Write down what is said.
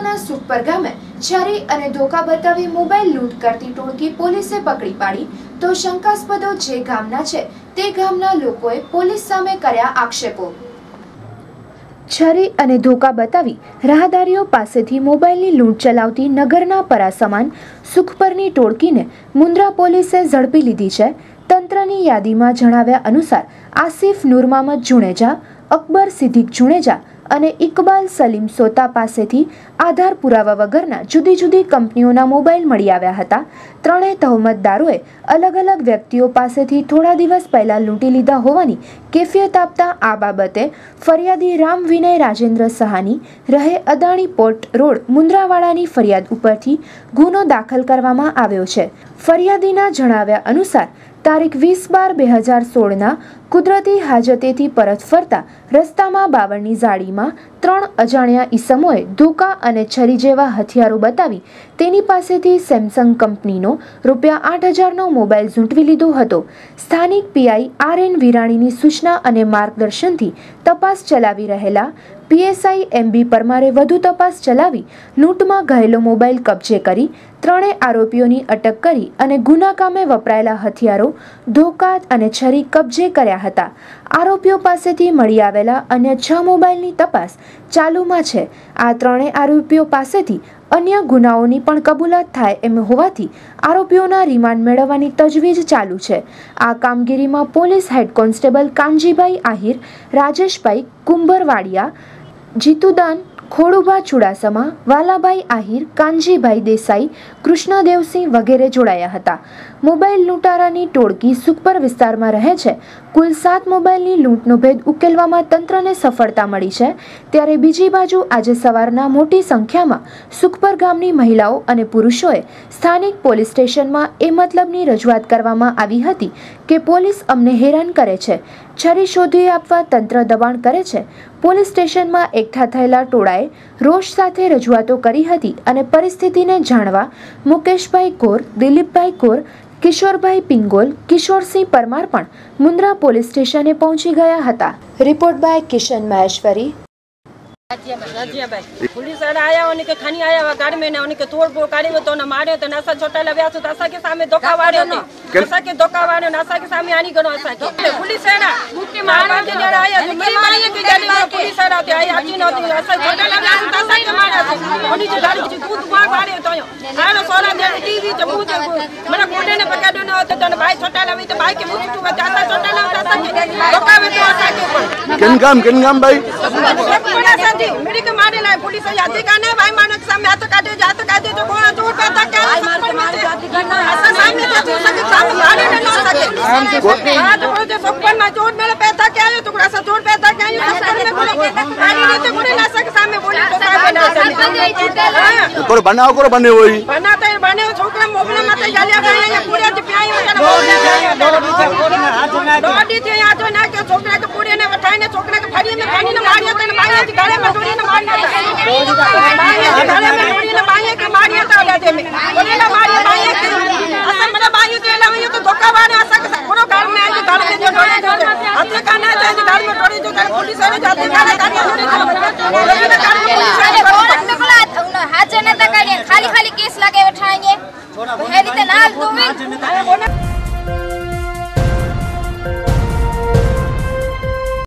તાલુકાના સુખપર ગામે છરી અને ધોકા બતાવી મોબાઈલ લૂંટ કરતી ટોળકી પોલીસે પકડી પાડી તો શંકાસ્પદો જે ગામના છે તે ગામના લોકોએ પોલીસ સામે કર્યા આક્ષેપો। છરી અને ધોકા બતાવી રાહદારીઓ પાસેથી મોબાઈલની લૂંટ ચલાવતી નગરના પરાસમાન સુખપરની ટોળકીને મુન્દ્રા પોલીસે ઝડપી લીધી છે। તંત્રની યાદીમાં જણાવ્યા અનુસાર આસિફ નૂર મહમદ જુણેજા, અકબર સિદ્દીક જુણેજા અને ઇકબાલ સલીમ સોતા પાસેથી આધાર પુરાવા વગરના જુદી જુદી કંપનીઓના મોબાઈલ મળી આવ્યા હતા। ત્રણેય તહોમતદારોએ અલગ અલગ વ્યક્તિઓ પાસેથી થોડા દિવસ પહેલા લૂંટી લીધા હોવાની કેફિયત આપતા આ બાબતે ફરિયાદી રામ વિનય રાજેન્દ્ર સહાની રહે અદાણી પોર્ટ રોડ મુન્દ્રાવાડાની ફરિયાદ ઉપરથી ગુનો દાખલ કરવામાં આવ્યો છે। ફરિયાદીના જણાવ્યા અનુસાર તારીખ 20/12/2016ના કુદરતી હાજતેથી પરત ફરતા રસ્તામાં બાવળની ઝાડીમાં ત્રણ અજાણ્યા ઈસમોએ ધોકા અને છરી જેવા હથિયારો બતાવી તેની પાસેથી સેમસંગ કંપનીનો ₹8,000નો મોબાઈલ ઝૂંટવી લીધો હતો। સ્થાનિક પીઆઈ RN વિરાણીની સૂચના અને માર્ગદર્શનથી તપાસ ચલાવી રહેલા PSI MB પરમારે વધુ તપાસ ચલાવી લૂંટમાં ગયેલો મોબાઈલ કબજે કરી ત્રણેય આરોપીઓની અટક કરી અને ગુના કામે વપરાયેલા હથિયારો, ધોકા અને છરી કબજે કર્યા હતા। આરોપીઓ પાસેથી મળી આવેલા અન્ય 6 મોબાઈલની તપાસ ચાલુમાં છે। આ ત્રણેય આરોપીઓ પાસેથી અન્ય ગુનાઓની પણ કબૂલાત થાય એમ હોવાથી આરોપીઓના રિમાન્ડ મેળવવાની તજવીજ ચાલુ છે। આ કામગીરીમાં police head constable Kanjibhai Ahir, Rajeshbhai Kumbharvadiya, Jitudan Khodubha Chudasama, Valabhai Ahir, Kanjibhai Desai, Krishnadevsinh વગેરે જોડાયા હતા। મોબાઈલ લૂંટારાની ટોળકી સુખપર વિસ્તારમાં રહે છે। કુલ 7 મોબાઈલની લૂંટનો ભેદ ઉકેલવામાં તંત્રને સફળતા મળી છે। ત્યારે બીજી બાજુ આજે સવારના મોટી સંખ્યામાં સુખપર ગામની મહિલાઓ અને પુરુષોએ સ્થાનિક પોલીસ સ્ટેશનમાં એ મતલબની રજૂઆત કરવામાં આવી હતી કે પોલીસ અમને હેરાન કરે છે, છરી શોધી આપવા તંત્ર દબાણ કરે છે। પોલીસ સ્ટેશનમાં એકઠા થયેલા ટોળાએ રોષ સાથે રજૂઆતો કરી હતી અને પરિસ્થિતિને જાણવા મુકેશભાઈ કોર, દિલીપભાઈ કોર, કિશોરભાઈ પિંગોલ, કિશોરસિંહ પરમાર પણ મુન્દ્રા પોલીસ સ્ટેશને પહોંચી ગયા હતા। Report by Kishan Maheshwari. Police वाला आया, उन्हीं के खानी आया हुआ गाड़ी में ना, उन्हीं के तोड़ फोड़ गाड़ी में तो ना मारे तो नशा छोटा लगा तो नशा के सामने धोखा वाले होते, नशा के धोखा वाले नशा के सामने आनी करो नशा के पुलिस है ना मुक्ति मार के जरा आया तो मेरी मारी के गाड़ी में पुलिस वाला आते आया अच्छी न होती नशा छोटा लगा तो नशा के मारे उन्हीं की गाड़ी की दूध मार मारे तो आना सोना दे टीवी तो मुझे मैंने कोटे ने पकड़ न होते तो भाई छोटा लगी तो भाई के मुंह टू बचाता छोटा लगा धोखा में तो नशा के ऊपर किन काम भाई मेरी के मारे लाए पुलिस याद करना भाई मानो के सामने हाथ काटे जात काटे तो कौन चोट पैदा क्या ऐसा सामने तो सके सामने मारे ना सके हां तो बोलते सुपर में चोट मेरे पैदा क्या है टुकड़ा सा चोट पैदा क्या है सुपर में बोले गाड़ी ने तो बोले ना सके सामने बोले तो सामने करो बने वही बनाते बने छोकरा मोबाइल में तो जालिया गए पूरे पियाई डोडी थे यहां तो ना के छोकरा के पूरे ने उठाई ने छोकरा के फड़ी में खानी ने मारिया तो मारिया के गले में डोरी ने मारना गले में डोरी ने मारिया के मारिया तो ले में बोले ना मारिया मारिया के असल मेरा भाई तो ले तो धोखा वाले ऐसा कोनो घर में जो घर में जो डोरी जो हाथ का ना चाहिए घर में डोरी जो पुलिस वाले जाते गाड़ी गाड़ी